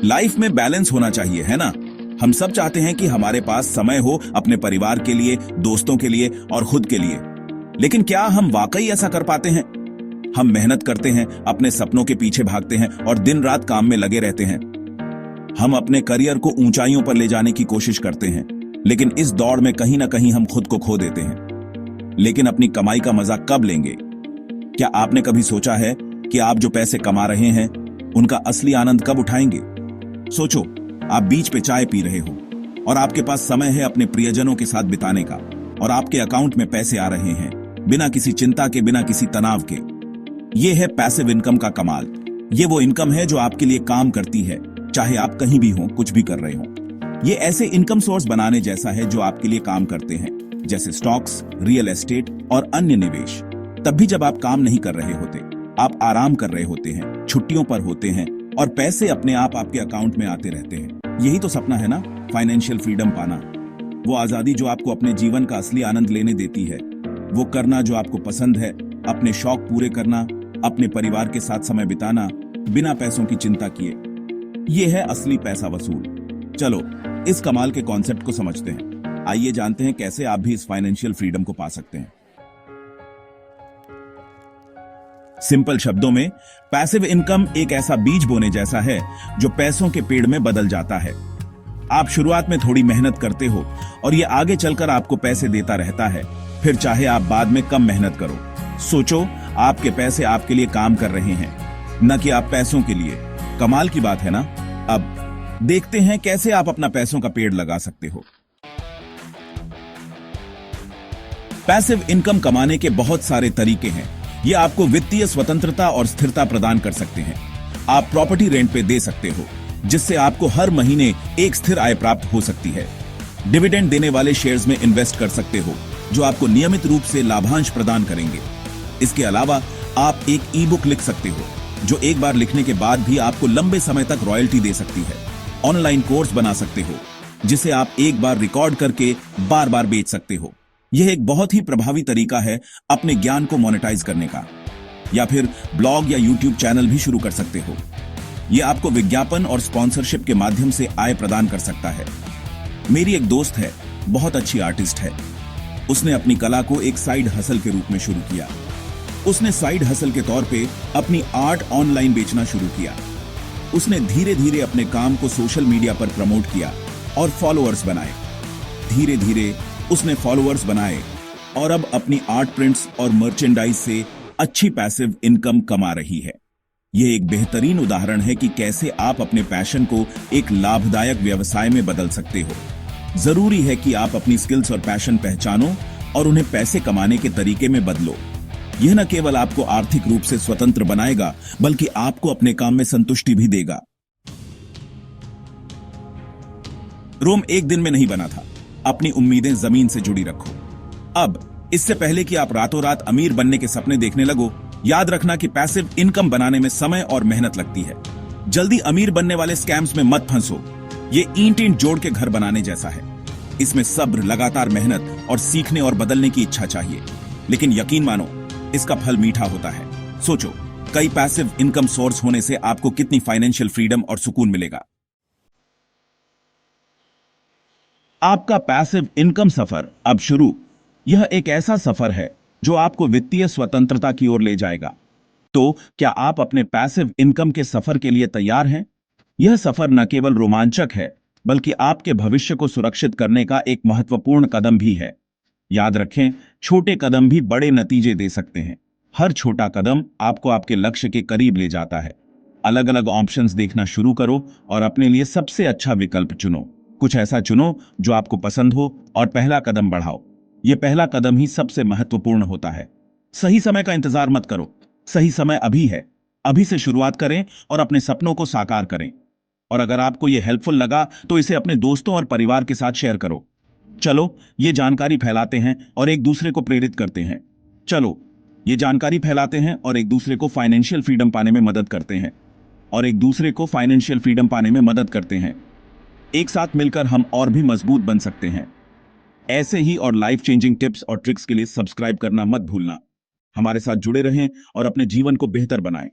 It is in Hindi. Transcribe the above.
लाइफ में बैलेंस होना चाहिए, है ना? हम सब चाहते हैं कि हमारे पास समय हो अपने परिवार के लिए, दोस्तों के लिए और खुद के लिए। लेकिन क्या हम वाकई ऐसा कर पाते हैं? हम मेहनत करते हैं, अपने सपनों के पीछे भागते हैं और दिन रात काम में लगे रहते हैं। हम अपने करियर को ऊंचाइयों पर ले जाने की कोशिश करते हैं, लेकिन इस दौड़ में कहीं ना कहीं हम खुद को खो देते हैं। लेकिन अपनी कमाई का मजा कब लेंगे? क्या आपने कभी सोचा है कि आप जो पैसे कमा रहे हैं उनका असली आनंद कब उठाएंगे? सोचो, आप बीच पे चाय पी रहे हो और आपके पास समय है अपने प्रियजनों के साथ बिताने का, और आपके अकाउंट में पैसे आ रहे हैं बिना किसी चिंता के, बिना किसी तनाव के। यह है पैसिव इनकम का कमाल। ये वो इनकम है जो आपके लिए काम करती है, चाहे आप कहीं भी हो, कुछ भी कर रहे हो। ये ऐसे इनकम सोर्स बनाने जैसा है जो आपके लिए काम करते हैं, जैसे स्टॉक्स, रियल एस्टेट और अन्य निवेश। तब भी जब आप काम नहीं कर रहे होते, आप आराम कर रहे होते हैं, छुट्टियों पर होते हैं और पैसे अपने आप आपके अकाउंट में आते रहते हैं। यही तो सपना है ना, फाइनेंशियल फ्रीडम पाना। वो आजादी जो आपको अपने जीवन का असली आनंद लेने देती है, वो करना जो आपको पसंद है, अपने शौक पूरे करना, अपने परिवार के साथ समय बिताना बिना पैसों की चिंता किए। ये है असली पैसा वसूल। चलो इस कमाल के कॉन्सेप्ट को समझते हैं। आइए जानते हैं कैसे आप भी इस फाइनेंशियल फ्रीडम को पा सकते हैं। सिंपल शब्दों में, पैसिव इनकम एक ऐसा बीज बोने जैसा है जो पैसों के पेड़ में बदल जाता है। आप शुरुआत में थोड़ी मेहनत करते हो और ये आगे चलकर आपको पैसे देता रहता है, फिर चाहे आप बाद में कम मेहनत करो। सोचो, आपके पैसे आपके लिए काम कर रहे हैं, न कि आप पैसों के लिए। कमाल की बात है ना? अब देखते हैं कैसे आप अपना पैसों का पेड़ लगा सकते हो। पैसिव इनकम कमाने के बहुत सारे तरीके हैं। ये आपको वित्तीय स्वतंत्रता और स्थिरता प्रदान कर सकते हैं। आप प्रॉपर्टी रेंट पे दे सकते हो, जिससे आपको हर महीने एक स्थिर आय प्राप्त हो सकती है। डिविडेंड देने वाले शेयर्स में इन्वेस्ट कर सकते हो, जो आपको नियमित रूप से लाभांश प्रदान करेंगे। इसके अलावा आप एक ई बुक लिख सकते हो, जो एक बार लिखने के बाद भी आपको लंबे समय तक रॉयल्टी दे सकती है। ऑनलाइन कोर्स बना सकते हो, जिसे आप एक बार रिकॉर्ड करके बार बार बेच सकते हो। यह एक बहुत ही प्रभावी तरीका है अपने ज्ञान को मोनेटाइज करने का। या फिर ब्लॉग या यूट्यूब चैनल भी शुरू कर सकते हो। यह आपको विज्ञापन और स्पॉन्सरशिप के माध्यम से आय प्रदान कर सकता है। मेरी एक दोस्त है, बहुत अच्छी आर्टिस्ट है। उसने अपनी कला को एक साइड हसल के रूप में शुरू किया। उसने साइड हसल के तौर पे अपनी आर्ट ऑनलाइन बेचना शुरू किया। उसने धीरे धीरे अपने काम को सोशल मीडिया पर प्रमोट किया और फॉलोअर्स बनाए। धीरे धीरे उसने फॉलोअर्स बनाए और अब अपनी आर्ट प्रिंट्स और मर्चेंडाइज से अच्छी पैसिव इनकम कमा रही है। यह एक बेहतरीन उदाहरण है कि कैसे आप अपने पैशन को एक लाभदायक व्यवसाय में बदल सकते हो। जरूरी है कि आप अपनी स्किल्स और पैशन पहचानो और उन्हें पैसे कमाने के तरीके में बदलो। यह न केवल आपको आर्थिक रूप से स्वतंत्र बनाएगा, बल्कि आपको अपने काम में संतुष्टि भी देगा। रोम एक दिन में नहीं बना था। अपनी उम्मीदें जमीन से जुड़ी रखो। अब इससे पहले कि आप रातों रात अमीर बनने के सपने देखने लगो, याद रखना कि पैसिव इनकम बनाने में समय और मेहनत लगती है। जल्दी अमीर बनने वाले स्कैम्स में मत फंसो। ये ईंट ईंट जोड़ के घर बनाने जैसा है। इसमें सब्र, लगातार मेहनत और सीखने और बदलने की इच्छा चाहिए। लेकिन यकीन मानो, इसका फल मीठा होता है। सोचो, कई पैसिव इनकम सोर्स होने से आपको कितनी फाइनेंशियल फ्रीडम और सुकून मिलेगा। आपका पैसिव इनकम सफर अब शुरू। यह एक ऐसा सफर है जो आपको वित्तीय स्वतंत्रता की ओर ले जाएगा। तो क्या आप अपने पैसिव इनकम के सफर के लिए तैयार हैं? यह सफर न केवल रोमांचक है, बल्कि आपके भविष्य को सुरक्षित करने का एक महत्वपूर्ण कदम भी है। याद रखें, छोटे कदम भी बड़े नतीजे दे सकते हैं। हर छोटा कदम आपको आपके लक्ष्य के करीब ले जाता है। अलग अलग ऑप्शंस देखना शुरू करो और अपने लिए सबसे अच्छा विकल्प चुनो। कुछ ऐसा चुनो जो आपको पसंद हो और पहला कदम बढ़ाओ। यह पहला कदम ही सबसे महत्वपूर्ण होता है। सही समय का इंतजार मत करो। सही समय अभी है। अभी से शुरुआत करें और अपने सपनों को साकार करें। और अगर आपको यह हेल्पफुल लगा तो इसे अपने दोस्तों और परिवार के साथ शेयर करो। चलो ये जानकारी फैलाते हैं और एक दूसरे को प्रेरित करते हैं। चलो ये जानकारी फैलाते हैं और एक दूसरे को फाइनेंशियल फ्रीडम पाने में मदद करते हैं। एक साथ मिलकर हम और भी मजबूत बन सकते हैं। ऐसे ही और लाइफ चेंजिंग टिप्स और ट्रिक्स के लिए सब्सक्राइब करना मत भूलना। हमारे साथ जुड़े रहें और अपने जीवन को बेहतर बनाएं।